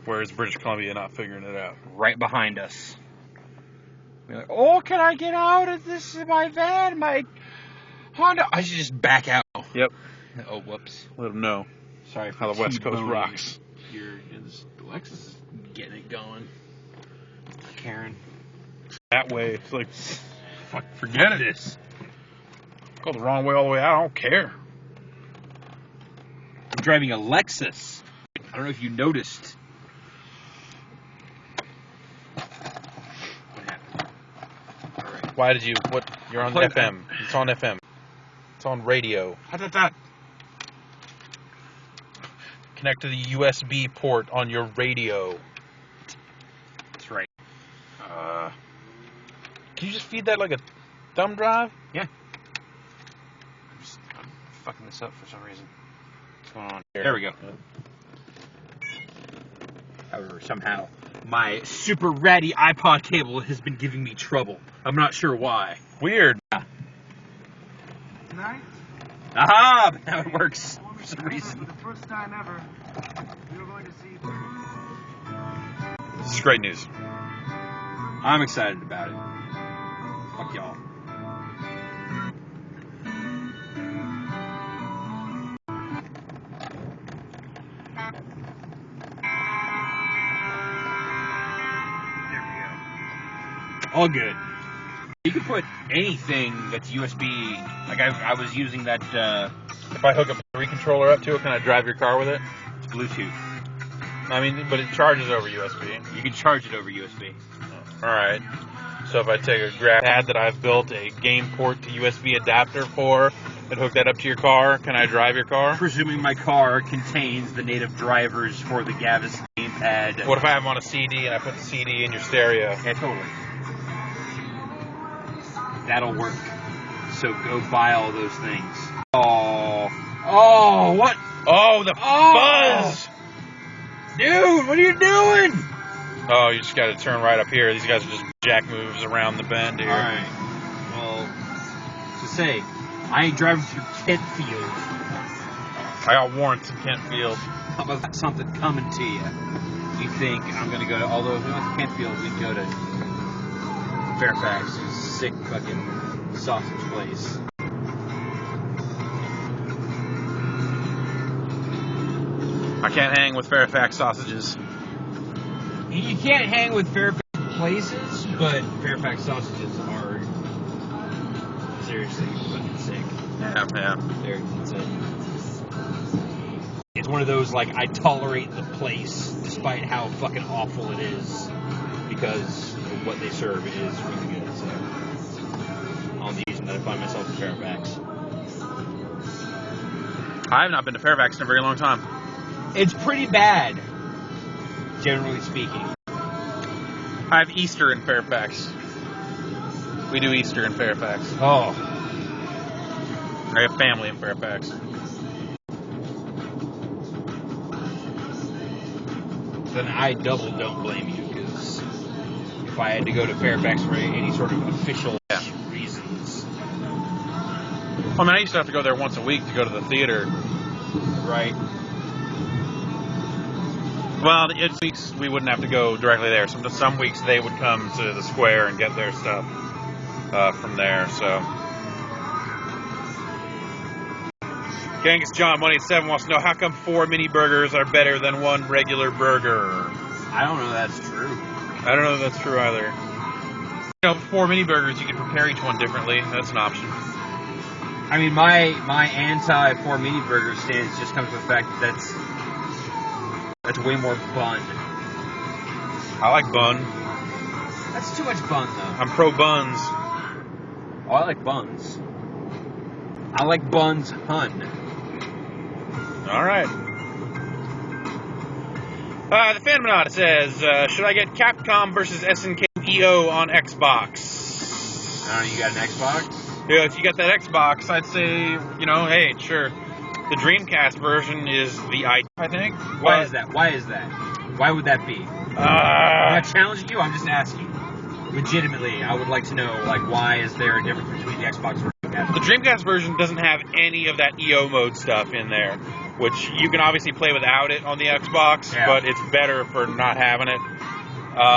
Whereas British Columbia not figuring it out. Right behind us. We're like, oh, can I get out of this? My van, my Honda. I should just back out. Yep. Oh, whoops. Let them know. Sorry for how the West Coast T-boning. rocks. The Lexus is getting it going. Karen. That way, it's like, fuck, forget it. This. Go the wrong way all the way out. I don't care. I'm driving a Lexus. I don't know if you noticed. What happened? All right. Why did you? What? You're on FM. It's on FM. It's on radio. Connect to the USB port on your radio. That's right. Can you just feed that like a thumb drive? Yeah. I'm fucking this up for some reason. What's going on here? There we go. However, somehow my super ratty iPod cable has been giving me trouble. I'm not sure why. Weird. Tonight? Aha! But now it works for some reason. For the first time ever, you're going to see. This is great news. I'm excited about it. Fuck y'all. There we go. All good. You can put anything that's USB. Like I was using that. If I hook a battery controller up to it, can I drive your car with it? It's Bluetooth. I mean, but it charges over USB. You can charge it over USB. All right. So if I take a grab pad that I've built a game port to USB adapter for and hook that up to your car, can I drive your car? Presuming my car contains the native drivers for the Gavis gamepad. What if I have them on a CD and I put the CD in your stereo? Yeah, totally. That'll work. So go buy all those things. Oh, what? Oh, the buzz! Dude, what are you doing? Oh, you just got to turn right up here. These guys are just jack moves around the bend here. All right. Well, to say, I ain't driving through Kentfield. I got warrants in Kentfield. How about something coming to you? You think I'm going to go to, although if we went to Kentfield, we'd go to Fairfax, sick fucking sausage place. I can't hang with Fairfax sausages. You can't hang with Fairfax places, but Fairfax sausages are seriously fucking sick. Yeah. It's one of those, like, I tolerate the place despite how fucking awful it is because what they serve is really good. So on the reason that I find myself in Fairfax. I have not been to Fairfax in a very long time. It's pretty bad, generally speaking. I have Easter in Fairfax. We do Easter in Fairfax. Oh. I have family in Fairfax. Then I double don't blame you, because if I had to go to Fairfax for any sort of official reasons. I mean, I used to have to go there once a week to go to the theater. Right. Well, it's weeks we wouldn't have to go directly there. Some weeks they would come to the square and get their stuff from there. So, Genghis John Money 7 wants to know how come 4 mini burgers are better than 1 regular burger. I don't know that's true. I don't know if that's true either. You know, 4 mini burgers, you can prepare each one differently. That's an option. I mean, my anti-4 mini burger stance just comes from the fact that that's way more bun. I like bun. That's too much bun, though. I'm pro buns. Oh, I like buns. I like buns, hun. All right. The Phenomenon says, should I get Capcom versus SNK EO on Xbox? I don't know, you got an Xbox? Yeah, if you got that Xbox, I'd say, hey, sure. The Dreamcast version is the I think. Why is that? Why would that be? I'm not challenging you, I'm just asking. Legitimately, I would like to know, why is there a difference between the Xbox and the Dreamcast? The Dreamcast version doesn't have any of that EO mode stuff in there. which you can obviously play without it on the Xbox, Yeah. but it's better for not having it.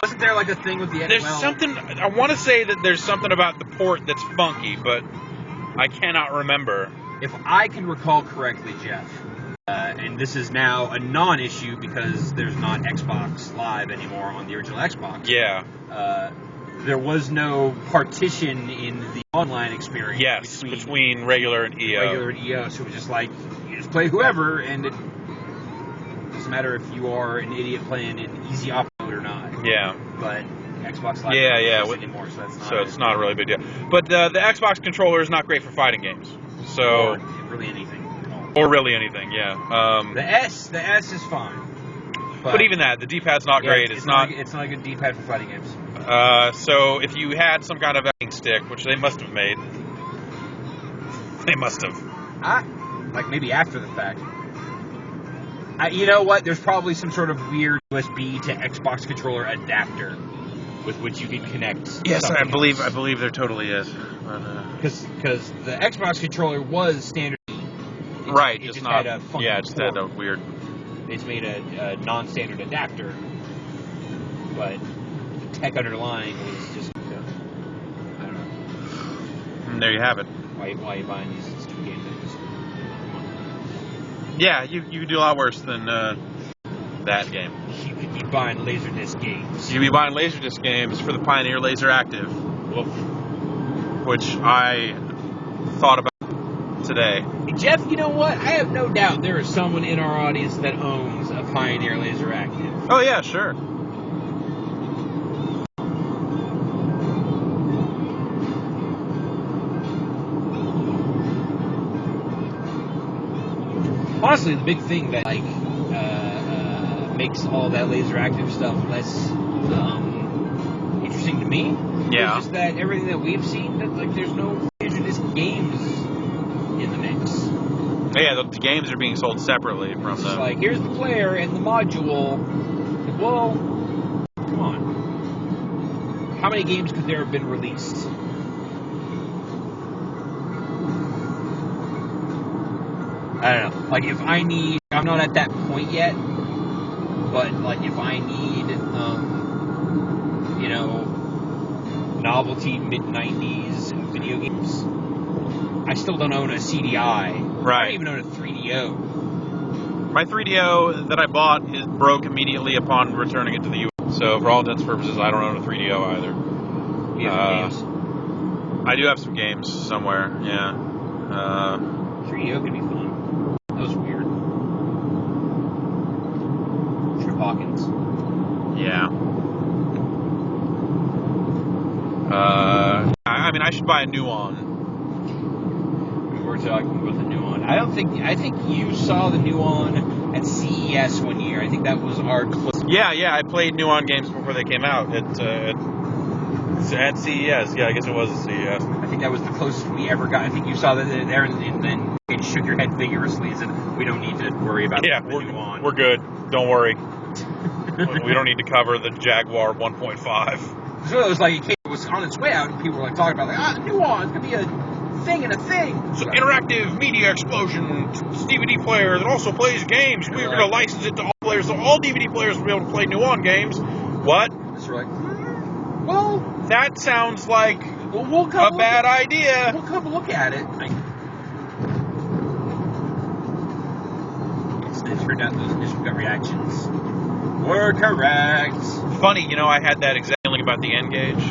Wasn't there like a thing with the There's something, I want to say that there's something about the port that's funky, but I cannot remember. If I can recall correctly, Jeff, and this is now a non-issue because there's not Xbox Live anymore on the original Xbox. Yeah. There was no partition in the online experience. Yes, between regular and EO. Regular and EO, so it was just like, you just play whoever, and it doesn't matter if you are an idiot playing in easy upload or not. Yeah. But Xbox Live yeah, doesn't anymore, so that's not. So it's not a really big deal. But the Xbox controller is not great for fighting games. So Or really anything. Or really anything, yeah. The S is fine. But even that, the D-pad's not great. It's not. It's not a good D-pad for fighting games. So if you had some kind of aiming stick, which they must have made, they must have. Like maybe after the fact. You know what? There's probably some sort of weird USB to Xbox controller adapter with which you can connect. Yes, I believe there totally is. Because the Xbox controller was standard. Right, It just not. had a funky Yeah, it just had a port. weird. They just made a non-standard adapter, but the tech underlying was just, I don't know. And there you have it. Why are you buying these stupid game things? Yeah, you could do a lot worse than that game. You could be buying Laserdisc games. You could be buying Laserdisc games for the Pioneer Laser Active, which I thought about today. Jeff, you know what? I have no doubt there is someone in our audience that owns a Pioneer Laser Active. Oh yeah, sure. Honestly, the big thing that makes all that Laser Active stuff less interesting to me Yeah. is just that everything that we've seen, that there's no Laserdisc games in the mix. Yeah, the games are being sold separately from It's the. like, here's the player and the module. Like, well, come on. How many games could there have been released? I don't know. Like, if I need... I'm not at that point yet, but, like, if I need, novelty mid-90s video games, I still don't own a CDI. Right. I don't even own a 3DO. My 3DO that I bought broke immediately upon returning it to the U.S. So for all intents and purposes, I don't own a 3DO either. You have games? I do have some games somewhere. Yeah. 3DO could be fun. That was weird. Trip Hawkins. Yeah. I mean, I should buy a new one. We're talking about the new one. I think you saw the new one at CES one year. I think that was our close. Yeah, I played New On games before they came out. At CES. Yeah, I guess it was at CES. I think that was the closest we ever got. I think you saw that there, and then you shook your head vigorously and said, "We don't need to worry about Yeah, the new on. we're good. Don't worry. We don't need to cover the Jaguar 1.5. So it was like it was on its way out, and people were like talking about new on. It's gonna be a thing and a thing. It's an interactive media explosion. It's a DVD player that also plays games. We're going to license it to all players, so all DVD players will be able to play New On games. What? That's right. Well, that sounds like we'll come a bad idea. We'll come look at it. It turned out those initial gut reactions were correct. Funny, I had that exact feeling about the N-Gage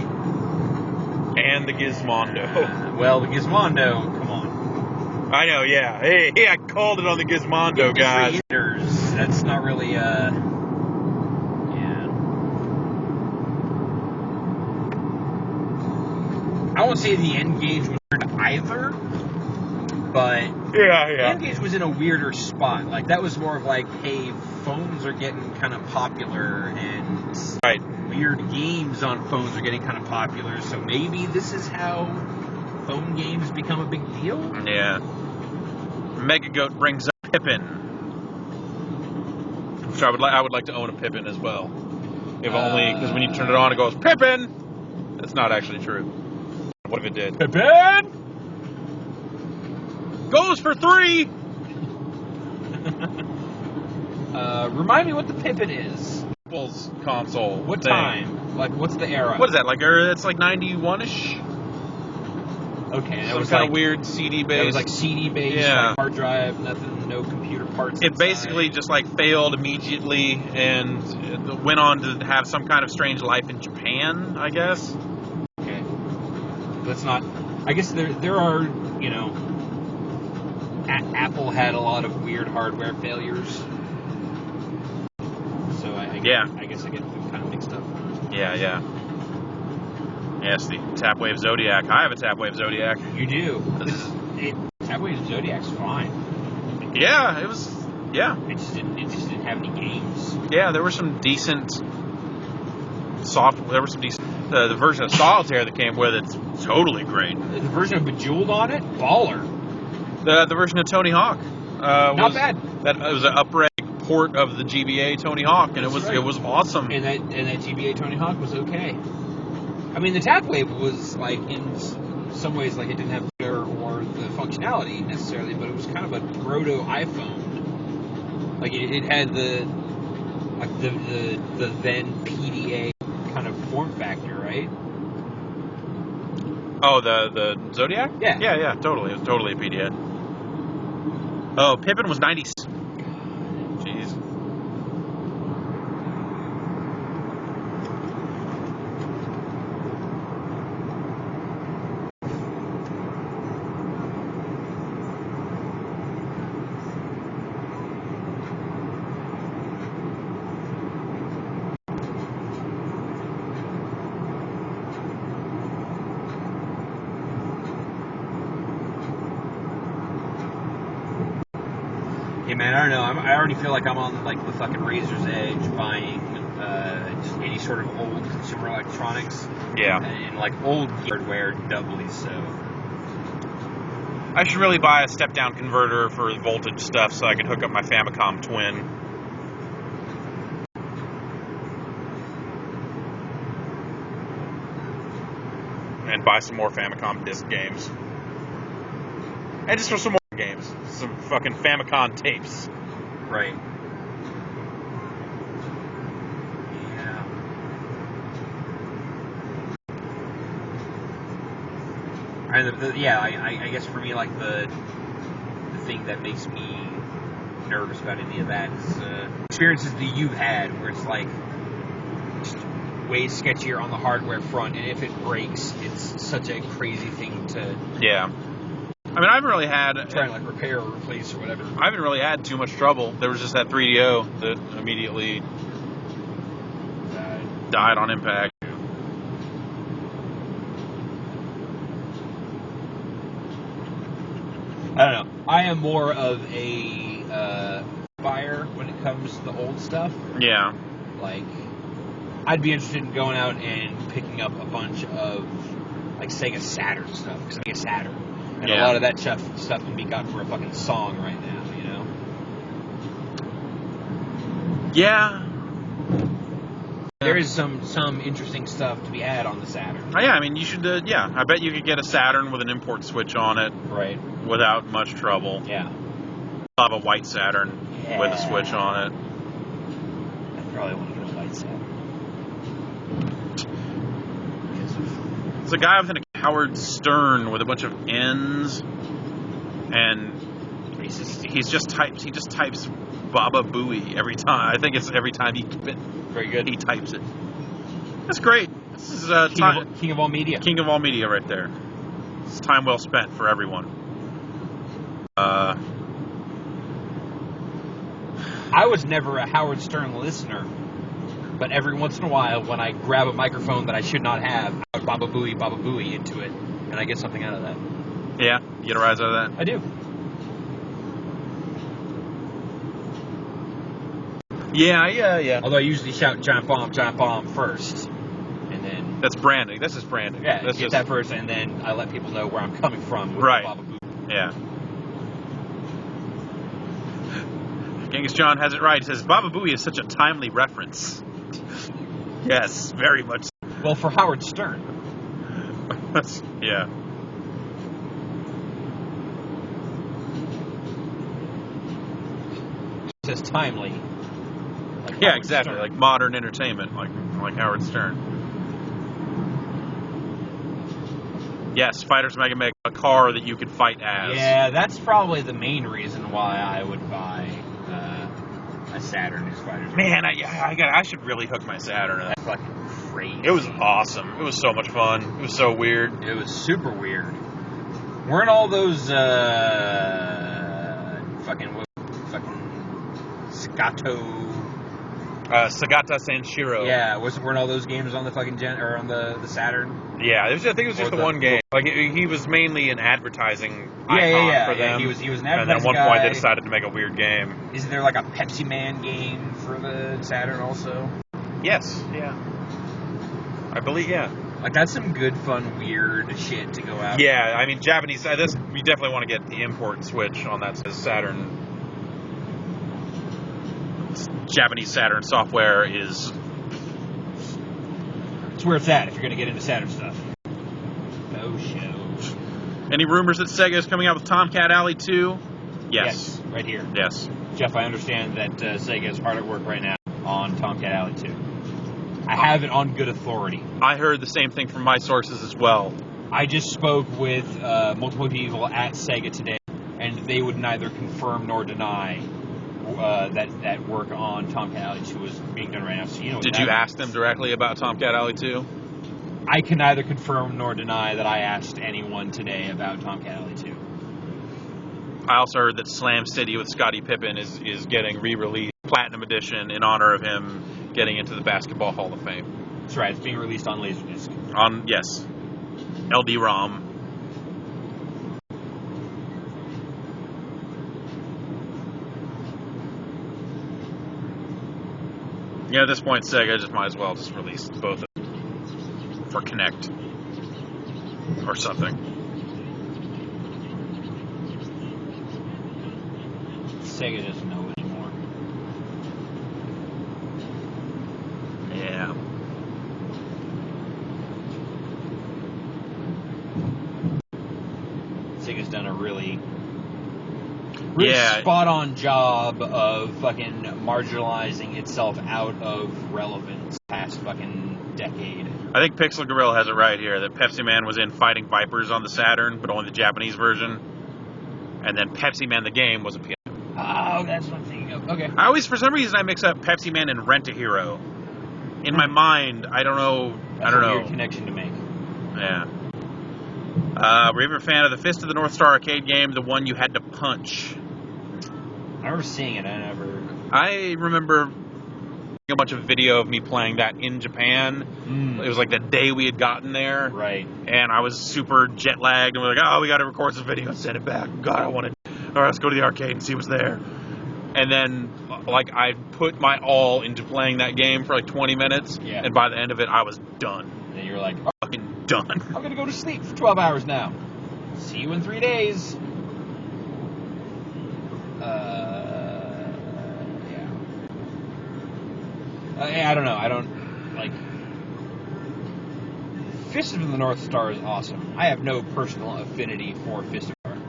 and the Gizmondo. Well, the Gizmondo, come on. I know, yeah. Hey, I called it on the Gizmondo, guys. That's not really, yeah. I won't say the N-Gage was weird either, but yeah. The N-Gage was in a weirder spot. Like, that was more of like, hey, phones are getting kind of popular, and weird games on phones are getting kind of popular, so maybe this is how phone games become a big deal? Yeah. Mega Goat brings up Pippin. Which I would like to own a Pippin as well. If only, because when you turn it on, it goes, Pippin! That's not actually true. What if it did? Pippin! Goes for 3! Remind me what the Pippin is. Apple's console. What thing. time? Like, what's the era? What is that? Like, it's like 91-ish? Okay, Some kind of weird CD based. It was like CD based, Yeah. like hard drive, nothing, no computer parts. It basically just like failed immediately and it went on to have some kind of strange life in Japan, I guess. Okay. That's not. I guess there are, you know. Apple had a lot of weird hardware failures. So I guess I get them kind of mixed up. Yeah. Yes, the Tapwave Zodiac. I have a Tapwave Zodiac. You do. Tapwave Zodiac's fine. Yeah, it was. Yeah. It just didn't have any games. Yeah, there were some decent software. There was some decent. The version of Solitaire that came with it's totally great. The version of Bejeweled on it, baller. The version of Tony Hawk. Not bad. That was an upreg port of the GBA Tony Hawk, and it was awesome. And that GBA Tony Hawk was okay. I mean, the Tapwave was like in some ways like it didn't have or the functionality necessarily, but it was kind of a proto iPhone. Like it had the then PDA kind of form factor, right? Oh, the Zodiac? Yeah, totally. It was totally a PDA. Oh, Pippin was 90. Jeez. Hey man, I don't know. I already feel like I'm on like the fucking razor's edge buying just any sort of old consumer electronics. Yeah. And like old hardware doubly so. I should really buy a step-down converter for voltage stuff so I can hook up my Famicom Twin. And buy some more Famicom disc games. And just for some more games. Some fucking Famicom tapes. Right. Yeah. I guess for me, like the thing that makes me nervous about any of that is experiences that you've had where it's like just way sketchier on the hardware front, and if it breaks, it's such a crazy thing to. Yeah. I mean, I haven't really had... Try and, like, repair or replace or whatever. I haven't really had too much trouble. There was just that 3DO that immediately died on impact. I don't know. I am more of a buyer when it comes to the old stuff. Yeah. Like, I'd be interested in going out and picking up a bunch of, like, Sega Saturn stuff. Because I get Saturn. And a lot of that stuff can be got for a fucking song right now, you know? Yeah. There is some interesting stuff to be had on the Saturn. Oh, yeah, I mean, you should, I bet you could get a Saturn with an import switch on it. Right. Without much trouble. Yeah. I'll have a white Saturn with a switch on it. I probably want to get a white Saturn. There's a guy with a Howard Stern with a bunch of N's, and he just types Baba Booey every time. I think it's every time he types it. That's great. This is King of all media. King of all media right there. It's time well spent for everyone. I was never a Howard Stern listener, but every once in a while, when I grab a microphone that I should not have, I would Baba Booey into it, and I get something out of that. Yeah? You get a rise out of that? I do. Yeah. Although I usually shout Giant Bomb first, and then... That's branding. This is branding. Yeah, that's get that first, and then I let people know where I'm coming from with right. Baba Booey. Yeah. Genghis John has it right. He says, Baba Booey is such a timely reference. Yes, very much. Well, for Howard Stern. Yeah. says timely. Like Yeah, Howard exactly. Stern. Like modern entertainment, like Howard Stern. Yes, Fighters Mega Mega, a car that you could fight as. Yeah, that's probably the main reason why I would buy a Saturn as Fighters. Man, I should really hook my Saturn up. That's fucking crazy. It was awesome. It was so much fun. It was so weird. It was super weird. Weren't all those fucking Scato? Sagata Sanshiro. Yeah, weren't all those games on the fucking on the Saturn? Yeah, I think it was just the one game. Like he was mainly an advertising icon for them. He was an advertising and then at one guy. point they decided to make a weird game. Isn't there like a Pepsi Man game for the Saturn also? Yes. Yeah. I believe. Yeah. Like that's some good, fun, weird shit to go out. Yeah, I mean Japanese. We definitely want to get the import switch on that Saturn. Japanese Saturn software is. It's where it's at if you're going to get into Saturn stuff. No show. Any rumors that Sega is coming out with Tomcat Alley 2? Yes. Right here. Yes. Jeff, I understand that Sega is hard at work right now on Tomcat Alley 2. I have it on good authority. I heard the same thing from my sources as well. I just spoke with multiple people at Sega today, and they would neither confirm nor deny that work on Tomcat Alley 2 is being done right now. So Did you ask them directly about Tomcat Alley 2? I can neither confirm nor deny that I asked anyone today about Tomcat Alley 2. I also heard that Slam City with Scottie Pippen is getting re-released, Platinum Edition, in honor of him getting into the Basketball Hall of Fame. That's right. It's being released on Laserdisc. Yes. LD-ROM. Yeah, at this point, Sega just might as well just release both of them for Kinect or something. Sega doesn't know anymore. Yeah. Sega's done a really Yeah. spot-on job of fucking marginalizing itself out of relevance past fucking decade. I think Pixel Gorilla has it right here that Pepsi Man was in Fighting Vipers on the Saturn, but only the Japanese version. And then Pepsi Man the game was a PS. Oh, that's what I'm thinking of. Okay. I always, for some reason, I mix up Pepsi Man and Rent-A-Hero. In my mind, I don't know. That's a weird connection to make. Yeah. Were you ever a fan of the Fist of the North Star arcade game, the one you had to punch? I remember seeing it. I remember a bunch of video of me playing that in Japan. It was like the day we had gotten there. Right. And I was super jet lagged, and we're like, oh, we got to record this video and send it back. God, I want it. All right, let's go to the arcade and see what's there. And then, like, I put my all into playing that game for like 20 minutes, and by the end of it, I was done. And you're like, fucking done. I'm going to go to sleep for 12 hours now. See you in 3 days. I don't know. I don't, like... Fist of the North Star is awesome. I have no personal affinity for Fist of the North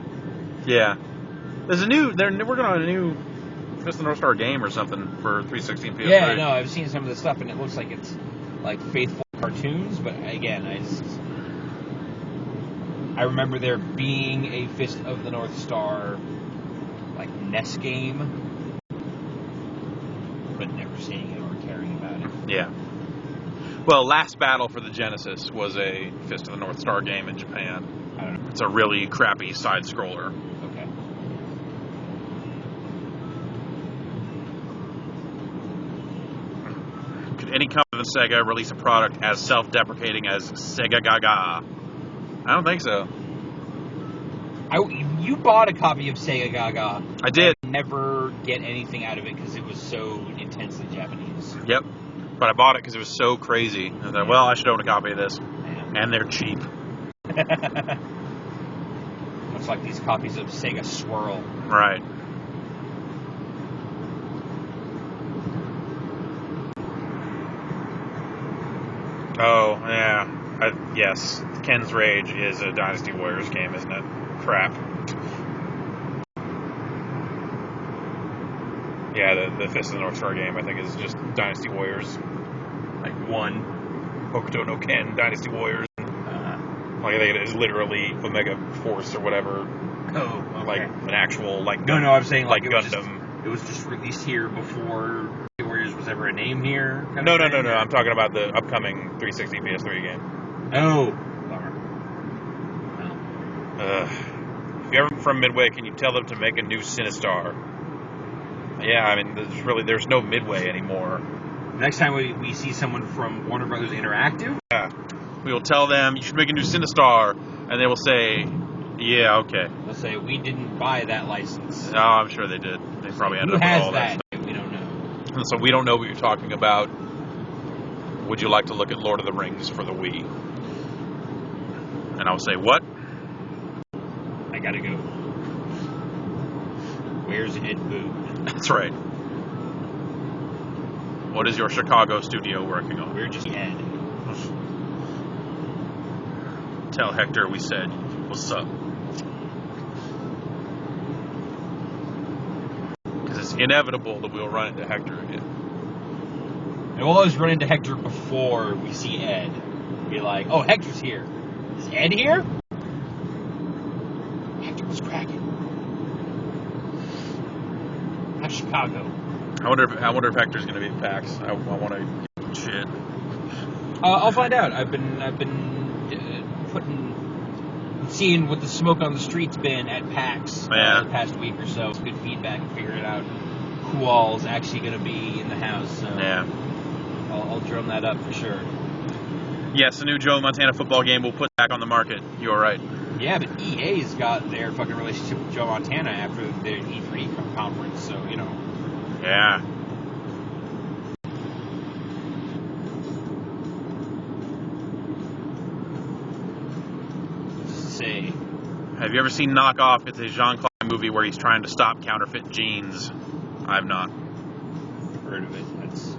Star. Yeah. They're working on a new Fist of the North Star game or something for 360 and PS3. Yeah, no, I've seen some of the stuff, and it looks like it's, like, faithful cartoons, but again, I remember there being a Fist of the North Star, like, NES game, but never seeing it or caring about it. Yeah. Well, Last Battle for the Genesis was a Fist of the North Star game in Japan. I don't know. It's a really crappy side-scroller. Okay. Could any company than Sega release a product as self-deprecating as Sega Gaga? I don't think so. You bought a copy of Sega Gaga. I did. Never get anything out of it because it was so intensely Japanese. Yep. But I bought it because it was so crazy. I thought, well, I should own a copy of this. Man. And they're cheap. Looks like these copies of Sega Swirl. Right. Oh, yeah. Yes. Ken's Rage is a Dynasty Warriors game, isn't it? Crap. Yeah, the Fist of the North Star game, I think, is just Dynasty Warriors. Like one. Hokuto no Ken, Dynasty Warriors. Like, I think it is literally Omega Force or whatever. Oh, okay. Like, an actual, like... No, I'm saying, like Gundam. It was just released here before Warriors was ever a name here? No. I'm talking about the upcoming 360 PS3 game. Oh. Bummer. Well. If you're ever from Midway, can you tell them to make a new Sinistar? Yeah, I mean, there's no Midway anymore. Next time we see someone from Warner Brothers Interactive? Yeah. We will tell them, you should make a new Sinistar, and they will say, yeah, okay. They'll say, we didn't buy that license. No, I'm sure they did. They probably ended up with all that stuff. We don't know. And so we don't know what you're talking about. Would you like to look at Lord of the Rings for the Wii? And I'll say, what? I gotta go. Where's Ed Boon? That's right. What is your Chicago studio working on? We're just Ed. Tell Hector we said, what's up? Because it's inevitable that we'll run into Hector again. And we'll always run into Hector before we see Ed. Be like, oh, Hector's here. Is Ed here? Hector was cracking. Not Chicago. I wonder if Hector's going to be at PAX. I want to shit. I'll find out. I've been seeing what the smoke on the street's been at PAX the past week or so. It's good feedback and figuring out who all's actually going to be in the house. So yeah. I'll drum that up for sure. Yes, the new Joe Montana football game will put back on the market. You are right. Yeah, but EA's got their fucking relationship with Joe Montana after their E3 conference, so, you know. Yeah. Say. Have you ever seen Knock Off? It's a Jean-Claude movie where he's trying to stop counterfeit jeans. I have not. Heard of it. That's...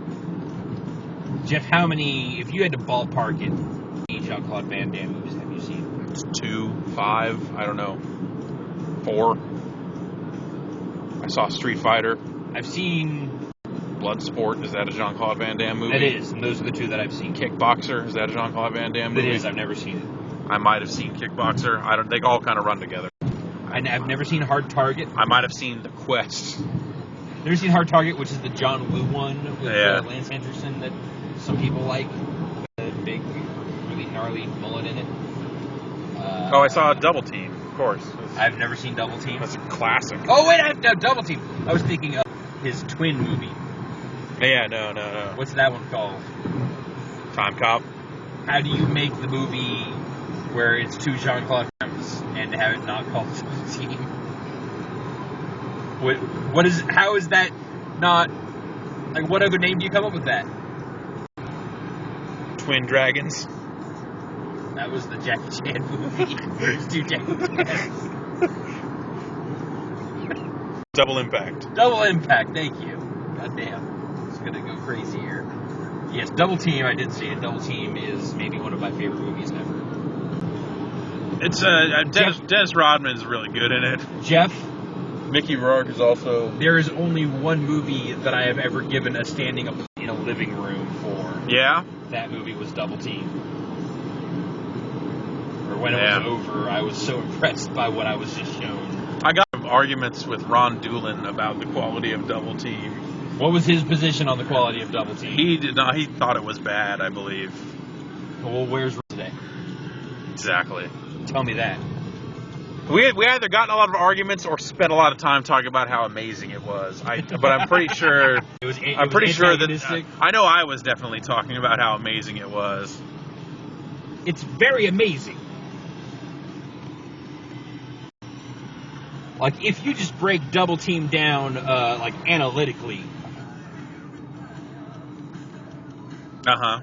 Jeff, how many, if you had to ballpark it, how many Jean-Claude Van Damme movies have you seen? It's 2, 5, I don't know. 4. I saw Street Fighter. I've seen... Bloodsport, is that a Jean-Claude Van Damme movie? It is, and those are the two that I've seen. Kickboxer, is that a Jean-Claude Van Damme movie? It is, I've never seen it. I might have seen Kickboxer. They all kind of run together. I've never seen Hard Target. I might have seen The Quest. Never seen Hard Target, which is the John Woo one with Lance Henderson that some people like. The big, really gnarly mullet in it. I saw Double Team, of course. I've never seen Double Team. That's a classic. Oh, wait, Double Team. I was thinking of his twin movie. Yeah, no. What's that one called? Time Cop. How do you make the movie where it's two Jean-Claude Van Dammes and have it not called Double Team? How is that not, like, what other name do you come up with that? Twin Dragons. That was the Jackie Chan movie. There's two Jackie Chans. Double Impact. Double Impact, thank you. Goddamn. It's gonna go crazy here. Yes, Double Team, I did see it. Double Team is maybe one of my favorite movies ever. It's, Dennis Rodman's really good in it. Jeff? Mickey Rourke is also... There is only one movie that I have ever given a standing up in a living room for. Yeah? That movie was Double Team. Or when it was over, I was so impressed by what I was just shown. I got arguments with Ron Doolin about the quality of Double Team. What was his position on the quality of Double Team? He did not. He thought it was bad, I believe. Well, where's today? Exactly. Tell me that. We either got in a lot of arguments or spent a lot of time talking about how amazing it was. But I'm pretty sure. I'm pretty sure that I know I was definitely talking about how amazing it was. It's very amazing. Like, if you just break Double Team down, like, analytically. Uh-huh.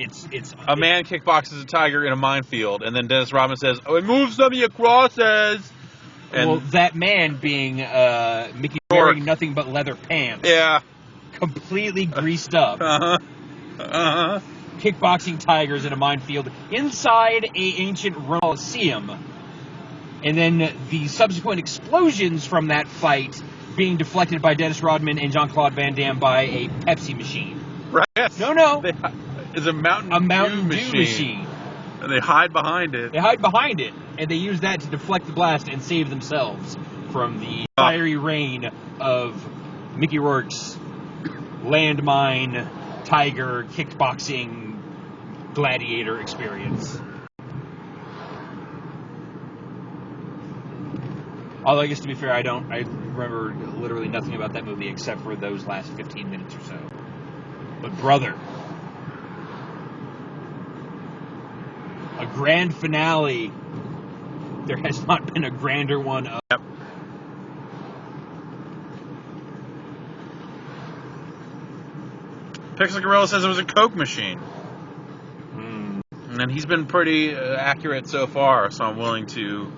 It's a man kickboxes a tiger in a minefield, and then Dennis Rodman says, "Oh, move some of your crosses." And well, that man being Mickey wearing nothing but leather pants. Yeah. Completely greased up. Kickboxing tigers in a minefield inside a ancient Roman Colosseum. And then the subsequent explosions from that fight being deflected by Dennis Rodman and Jean-Claude Van Damme by a Pepsi machine. Right. Yes. No. It's a Mountain Dew machine. And they hide behind it. They hide behind it, and they use that to deflect the blast and save themselves from the fiery rain of Mickey Rourke's landmine, tiger, kickboxing, gladiator experience. Although, I guess to be fair, I remember literally nothing about that movie except for those last 15 minutes or so. But brother, a grand finale. There has not been a grander one. Yep. Pixel Gorilla says it was a Coke machine. And he's been pretty accurate so far, so I'm willing to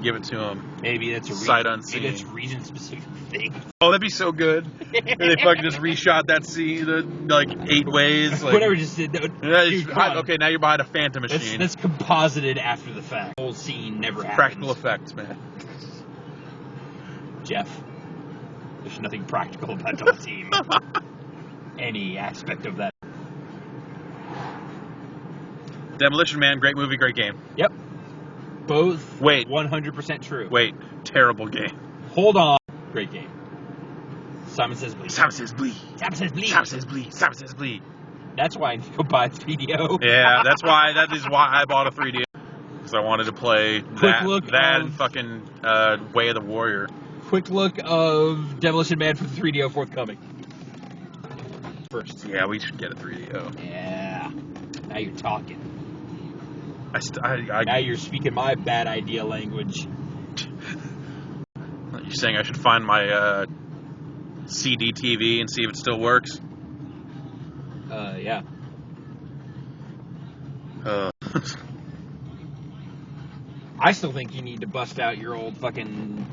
give it to him. Maybe that's a sight unseen. Maybe that's a region-specific thing. Oh, that'd be so good. And they fucking just reshot that scene like 8 ways. Like, whatever just did. Dude, okay, now you're behind a Phantom machine. That's composited after the fact. The whole scene never happened. Practical effects, man. Jeff, there's nothing practical about the team. Any aspect of that. Demolition Man, great movie, great game. Yep. Both. Wait. 100% true. Wait. Terrible game. Hold on. Great game. Simon Says Bleed. Simon Says Bleed. Simon Says Bleed. Simon Says Bleed. Simon Says Bleed. That's why I need to go buy a 3DO. Yeah, that is why I bought a 3DO. Because I wanted to play that and fucking Way of the Warrior. Quick look of Demolition Man for the 3DO forthcoming. First. Yeah, we should get a 3DO. Yeah. Now you're talking. Now you're speaking my bad idea language. You're saying I should find my CD TV and see if it still works? Yeah. I still think you need to bust out your old fucking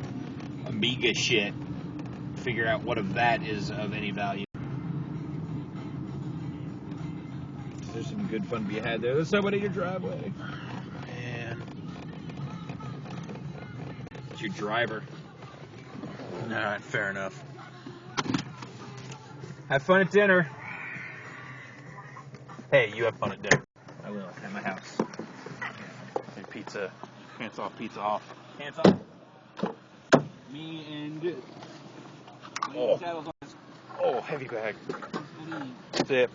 Amiga shit. Figure out what of that is of any value. There's some good fun to be had there. There's somebody in your driveway. Man. It's your driver. Alright, fair enough. Have fun at dinner. Hey, you have fun at dinner. I will, at my house. Hey, pizza. Hands off, pizza off. Hands off. Me and... Oh, heavy bag. That's it.